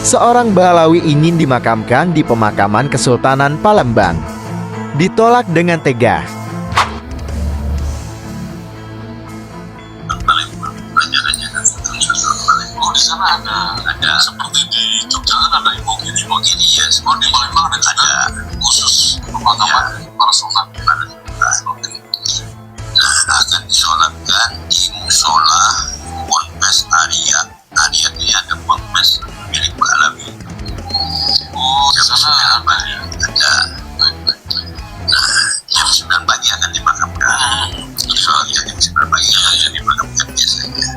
Seorang Balawi ingin dimakamkan di pemakaman Kesultanan Palembang. Ditolak dengan tegas. Oh, di sana ada seperti di Jogja kan ada imogini ya. Oh, di Palembang ada khusus pemakaman para sultan. Akan disolatkan di musola Ponpes Arya. Arya ini ada Ponpes milik Balawi. Oh, di sana ada. Nah, jam 9 pagi akan dimakamkan. Soalnya jam 9 pagi akan dimakamkan biasanya.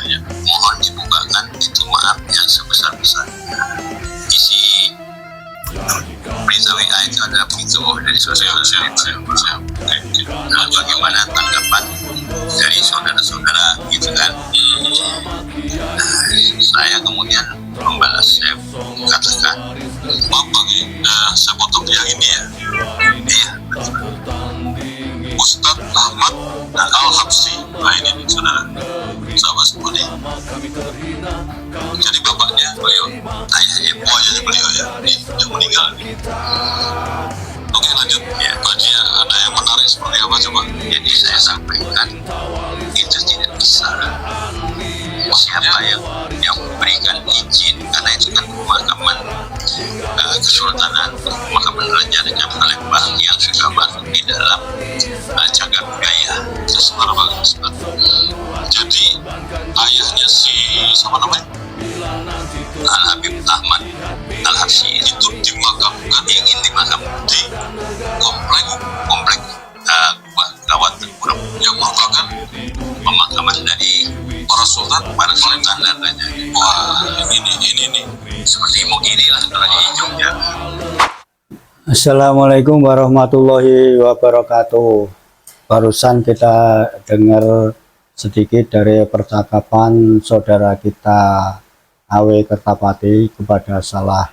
Ya. Mohon dibukakan pintu maaf yang sebesar-besarnya. Isi berita WA itu adalah pintu dari sosial. Nah, bagaimana tanggapan dari saudara-saudara gitu kan? Saya kemudian membalas, saya katakan, saya potong yang ini ya. Iya, Ustadz Ahmad Al-Habsyi. Nah ini saudara, sahabat semuanya. Jadi bapaknya beliau, ayahnya beliau ya, yang meninggal. Oke, lanjut. Ya, kajian ada yang menarik seperti apa coba? Jadi saya sampaikan itu tidak bisa. Siapa yang memberikan izin, karena itu kan pemakaman Kesultanan, pemakaman Raja Raja Palembang yang sudah masuk di dalam cagar budaya. Jadi ayahnya si siapa namanya? Al-Habib Ahmad Al-Habsyi itu dimakamkan, ingin dimakamkan di komplek Gawat Tengkurap yang merupakan pemakaman dari para sultan dan raja. Wah, ini seperti Imogiri lah kalau di Jogja. Assalamualaikum warahmatullahi wabarakatuh. Barusan kita dengar sedikit dari percakapan saudara kita Awe Kertapati kepada salah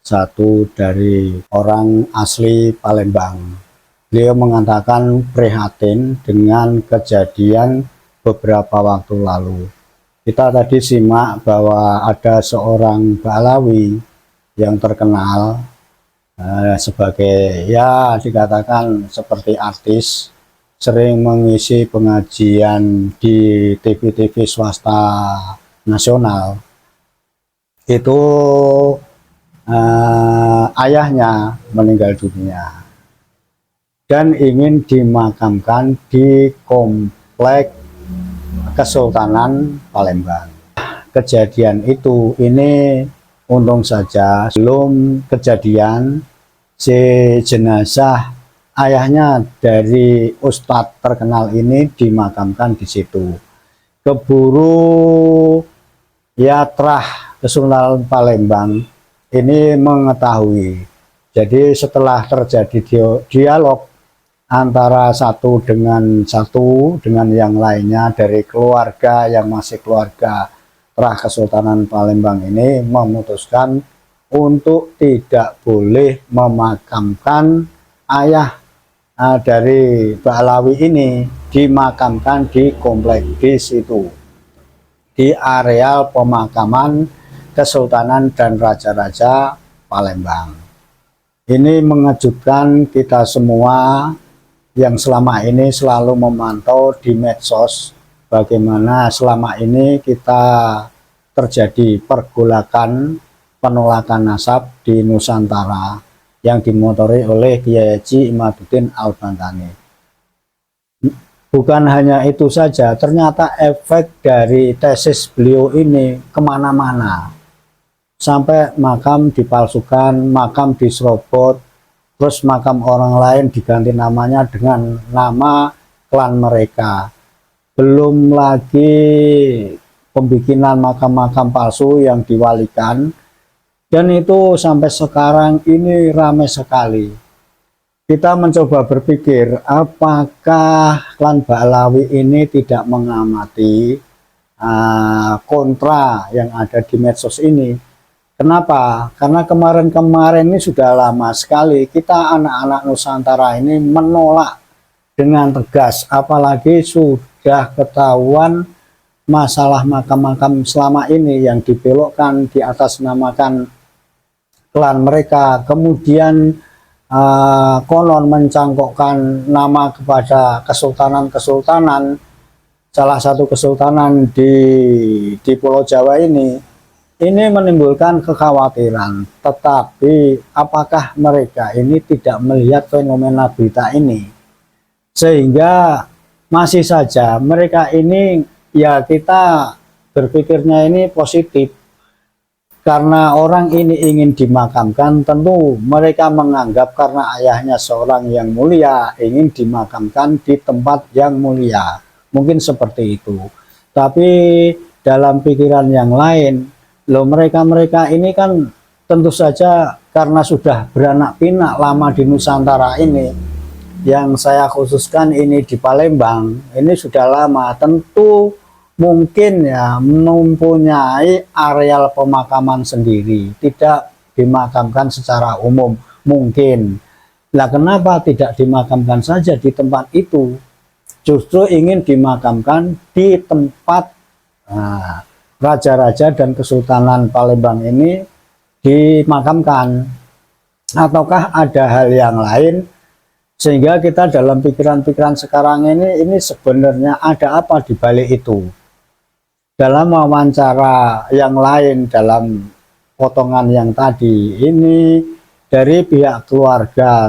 satu dari orang asli Palembang. Beliau mengatakan prihatin dengan kejadian beberapa waktu lalu. Kita tadi simak bahwa ada seorang Balawi yang terkenal sebagai, ya dikatakan seperti artis, sering mengisi pengajian di TV-TV swasta nasional. Itu ayahnya meninggal dunia dan ingin dimakamkan di komplek Kesultanan Palembang. Kejadian itu ini untung saja sebelum kejadian si jenazah ayahnya dari ustadz terkenal ini dimakamkan di situ. Keburu Yatrah Kesultanan Palembang ini mengetahui. Jadi setelah terjadi dialog antara satu dengan yang lainnya dari keluarga yang masih keluarga Trah Kesultanan Palembang ini memutuskan untuk tidak boleh memakamkan ayah dari Balawi ini, dimakamkan di komplek di situ, di areal pemakaman Kesultanan dan Raja-Raja Palembang. Ini mengejutkan kita semua yang selama ini selalu memantau di medsos bagaimana selama ini kita terjadi pergolakan penolakan nasab di Nusantara yang dimotori oleh Kiai Haji Imaduddin Al-Bantani. Bukan hanya itu saja, ternyata efek dari tesis beliau ini kemana-mana. Sampai makam dipalsukan, makam diserobot, terus makam orang lain diganti namanya dengan nama klan mereka. Belum lagi pembikinan makam-makam palsu yang diwalikan, dan itu sampai sekarang ini ramai sekali. Kita mencoba berpikir apakah klan Balawi ini tidak mengamati kontra yang ada di medsos ini. Kenapa? Karena kemarin-kemarin ini sudah lama sekali kita anak-anak Nusantara ini menolak dengan tegas, apalagi sudah ketahuan masalah makam-makam selama ini yang dibelokkan di atas namakan klan mereka, kemudian konon mencangkokkan nama kepada kesultanan-kesultanan, salah satu kesultanan di Pulau Jawa ini menimbulkan kekhawatiran. Tetapi apakah mereka ini tidak melihat fenomena berita ini, sehingga masih saja mereka ini, ya kita berpikirnya ini positif, karena orang ini ingin dimakamkan, tentu mereka menganggap karena ayahnya seorang yang mulia ingin dimakamkan di tempat yang mulia, mungkin seperti itu. Tapi dalam pikiran yang lain, loh, mereka ini kan tentu saja karena sudah beranak pinak lama di Nusantara ini, yang saya khususkan ini di Palembang, ini sudah lama, tentu mungkin ya mempunyai areal pemakaman sendiri, tidak dimakamkan secara umum mungkin. Nah, kenapa tidak dimakamkan saja di tempat itu, justru ingin dimakamkan di tempat raja-raja dan kesultanan Palembang ini dimakamkan? Ataukah ada hal yang lain, sehingga kita dalam pikiran-pikiran sekarang ini sebenarnya ada apa di balik itu? Dalam wawancara yang lain, dalam potongan yang tadi ini, dari pihak keluarga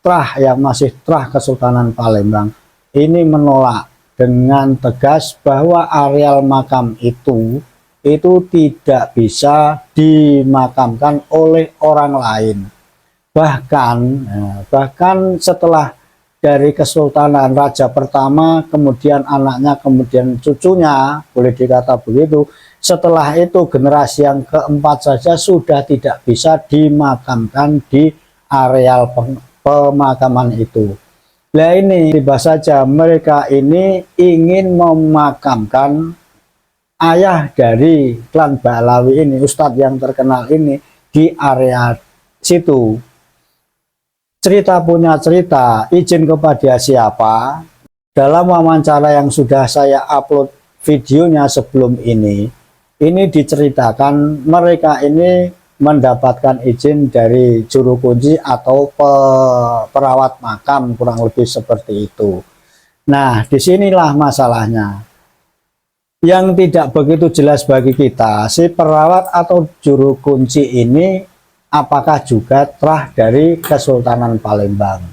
Trah yang masih Trah Kesultanan Palembang ini menolak dengan tegas bahwa areal makam itu tidak bisa dimakamkan oleh orang lain. Bahkan setelah dari kesultanan raja pertama, kemudian anaknya, kemudian cucunya, boleh dikata begitu, setelah itu generasi yang keempat saja sudah tidak bisa dimakamkan di areal pemakaman itu. Nah, ini tiba saja mereka ini ingin memakamkan ayah dari klan Ba'alawi ini, ustadz yang terkenal ini, di area situ. Cerita punya cerita, izin kepada siapa? Dalam wawancara yang sudah saya upload videonya sebelum ini diceritakan mereka ini mendapatkan izin dari juru kunci atau perawat makam, kurang lebih seperti itu. Nah, disinilah masalahnya. Yang tidak begitu jelas bagi kita, si perawat atau juru kunci ini apakah juga Trah dari Kesultanan Palembang?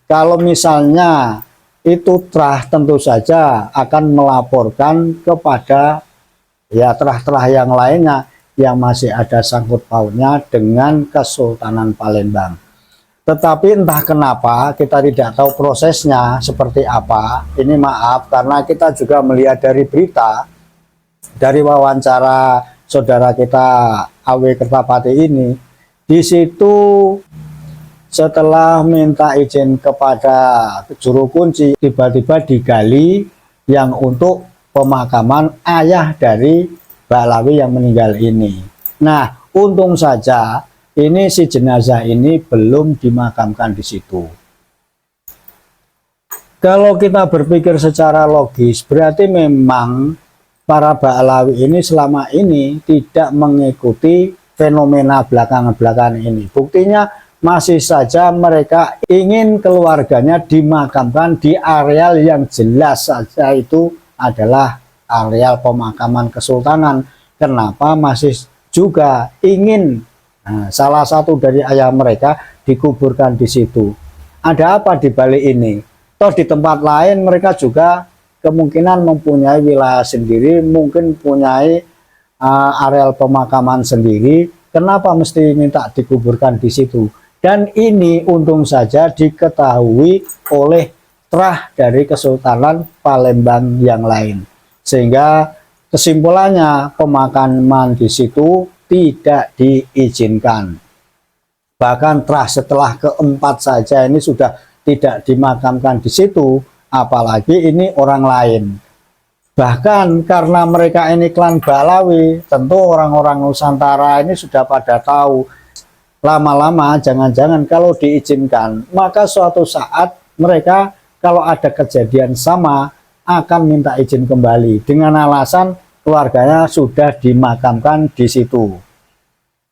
Kalau misalnya itu Trah, tentu saja akan melaporkan kepada ya Trah-Trah yang lainnya yang masih ada sangkut pautnya dengan Kesultanan Palembang. Tetapi entah kenapa kita tidak tahu prosesnya seperti apa. Ini maaf, karena kita juga melihat dari berita, dari wawancara saudara kita AW Kertapati ini. Di situ setelah minta izin kepada juru kunci, tiba-tiba digali yang untuk pemakaman ayah dari Ba'alawi yang meninggal ini. Nah, untung saja ini si jenazah ini belum dimakamkan di situ. Kalau kita berpikir secara logis, berarti memang para Ba'alawi ini selama ini tidak mengikuti fenomena belakangan-belakangan ini. Buktinya masih saja mereka ingin keluarganya dimakamkan di areal yang jelas saja itu adalah areal pemakaman kesultanan. Kenapa masih juga ingin salah satu dari ayah mereka dikuburkan di situ? Ada apa di balik ini? Toh di tempat lain mereka juga kemungkinan mempunyai wilayah sendiri, mungkin mempunyai areal pemakaman sendiri. Kenapa mesti minta dikuburkan di situ? Dan ini untung saja diketahui oleh Trah dari Kesultanan Palembang yang lain, sehingga kesimpulannya pemakaman di situ tidak diizinkan. Bahkan Trah setelah keempat saja ini sudah tidak dimakamkan di situ, apalagi ini orang lain. Bahkan karena mereka ini klan Ba'alawi, tentu orang-orang Nusantara ini sudah pada tahu. Lama-lama jangan-jangan kalau diizinkan, maka suatu saat mereka kalau ada kejadian sama akan minta izin kembali dengan alasan keluarganya sudah dimakamkan di situ.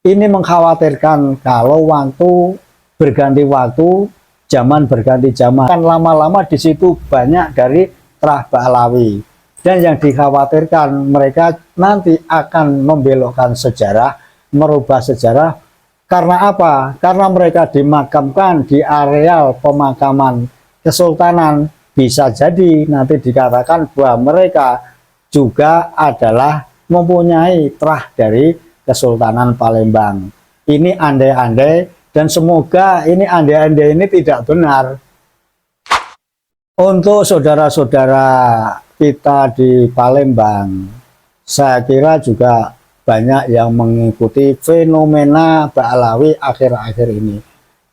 Ini mengkhawatirkan kalau waktu berganti waktu, zaman berganti zaman, kan lama-lama di situ banyak dari terah Ba'alawi. Dan yang dikhawatirkan mereka nanti akan membelokkan sejarah, merubah sejarah. Karena apa? Karena mereka dimakamkan di areal pemakaman kesultanan. Bisa jadi nanti dikatakan bahwa mereka juga adalah mempunyai terah dari Kesultanan Palembang. Ini andai-andai, dan semoga ini andai-andai ini tidak benar. Untuk saudara-saudara kita di Palembang, saya kira juga banyak yang mengikuti fenomena Ba'alawi akhir-akhir ini.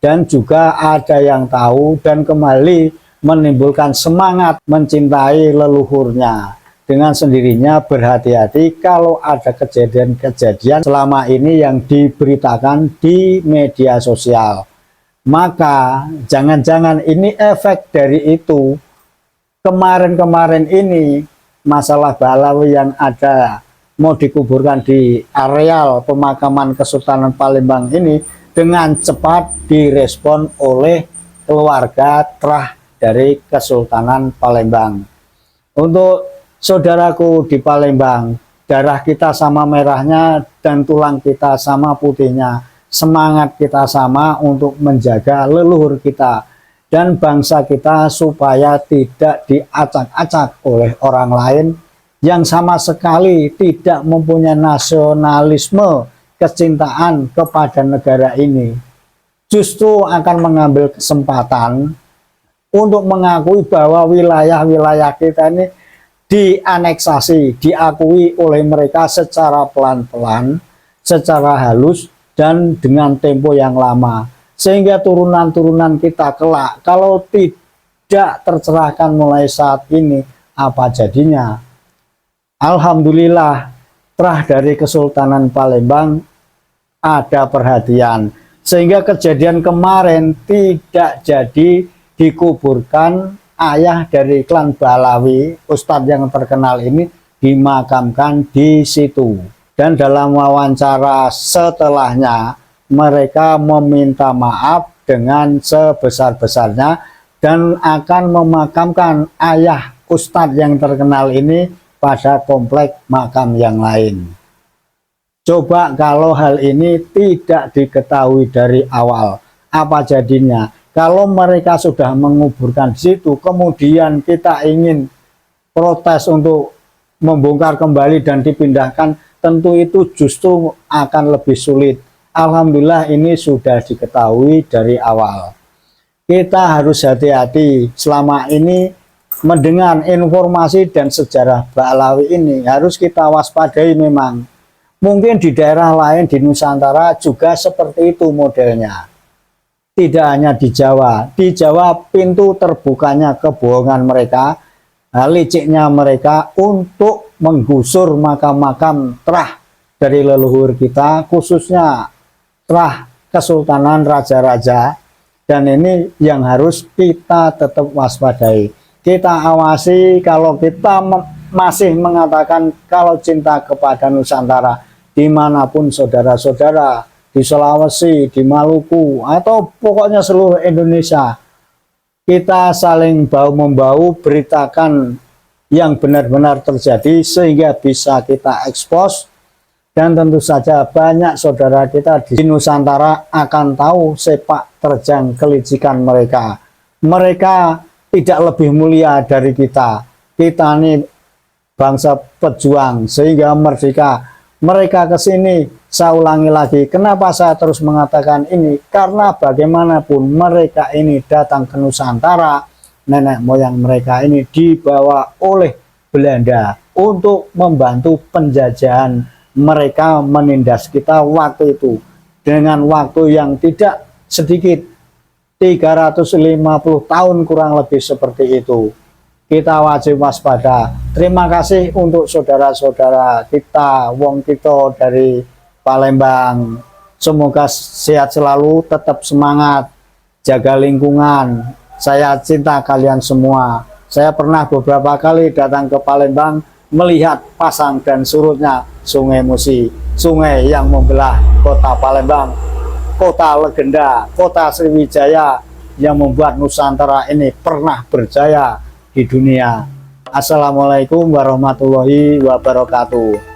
Dan juga ada yang tahu dan kembali menimbulkan semangat mencintai leluhurnya. Dengan sendirinya berhati-hati kalau ada kejadian-kejadian selama ini yang diberitakan di media sosial. Maka jangan-jangan ini efek dari itu. Kemarin-kemarin ini masalah Ba'alawi yang ada mau dikuburkan di areal pemakaman Kesultanan Palembang ini dengan cepat direspon oleh keluarga terah dari Kesultanan Palembang. Untuk saudaraku di Palembang, darah kita sama merahnya dan tulang kita sama putihnya. Semangat kita sama untuk menjaga leluhur kita dan bangsa kita supaya tidak diacak-acak oleh orang lain yang sama sekali tidak mempunyai nasionalisme, kecintaan kepada negara ini. Justru akan mengambil kesempatan untuk mengakui bahwa wilayah-wilayah kita ini dianeksasi, diakui oleh mereka secara pelan-pelan, secara halus, dan dengan tempo yang lama. Sehingga turunan-turunan kita kelak, kalau tidak tercerahkan mulai saat ini, apa jadinya? Alhamdulillah, terah dari Kesultanan Palembang ada perhatian. Sehingga kejadian kemarin tidak jadi dikuburkan ayah dari klan Ba'alawi, Ustadz yang terkenal ini dimakamkan di situ. Dan dalam wawancara setelahnya, mereka meminta maaf dengan sebesar-besarnya dan akan memakamkan ayah Ustadz yang terkenal ini pada komplek makam yang lain. Coba kalau hal ini tidak diketahui dari awal, apa jadinya? Kalau mereka sudah menguburkan di situ, kemudian kita ingin protes untuk membongkar kembali dan dipindahkan, tentu itu justru akan lebih sulit. Alhamdulillah ini sudah diketahui dari awal. Kita harus hati-hati selama ini mendengar informasi dan sejarah Ba'alawi ini, harus kita waspadai memang. Mungkin di daerah lain di Nusantara juga seperti itu modelnya. Tidak hanya di Jawa pintu terbukanya kebohongan mereka, liciknya mereka untuk menggusur makam-makam terah dari leluhur kita, khususnya terah Kesultanan Raja-Raja. Dan ini yang harus kita tetap waspadai. Kita awasi kalau kita masih mengatakan kalau cinta kepada Nusantara, dimanapun saudara-saudara, di Sulawesi, di Maluku, atau pokoknya seluruh Indonesia, kita saling bahu-membahu beritakan yang benar-benar terjadi sehingga bisa kita ekspos. Dan tentu saja banyak saudara kita di Nusantara akan tahu sepak terjang kelicikan mereka. Mereka tidak lebih mulia dari kita. Kita ini bangsa pejuang sehingga merdeka. Mereka ke sini, saya ulangi lagi, kenapa saya terus mengatakan ini? Karena bagaimanapun mereka ini datang ke Nusantara, nenek moyang mereka ini dibawa oleh Belanda untuk membantu penjajahan. Mereka menindas kita waktu itu dengan waktu yang tidak sedikit, 350 tahun kurang lebih seperti itu. Kita wajib waspada. Terima kasih untuk saudara-saudara kita, wong kita dari Palembang. Semoga sehat selalu, tetap semangat, jaga lingkungan. Saya cinta kalian semua. Saya pernah beberapa kali datang ke Palembang melihat pasang dan surutnya Sungai Musi, sungai yang membelah kota Palembang, kota legenda, kota Sriwijaya yang membuat Nusantara ini pernah berjaya di dunia. Assalamualaikum warahmatullahi wabarakatuh.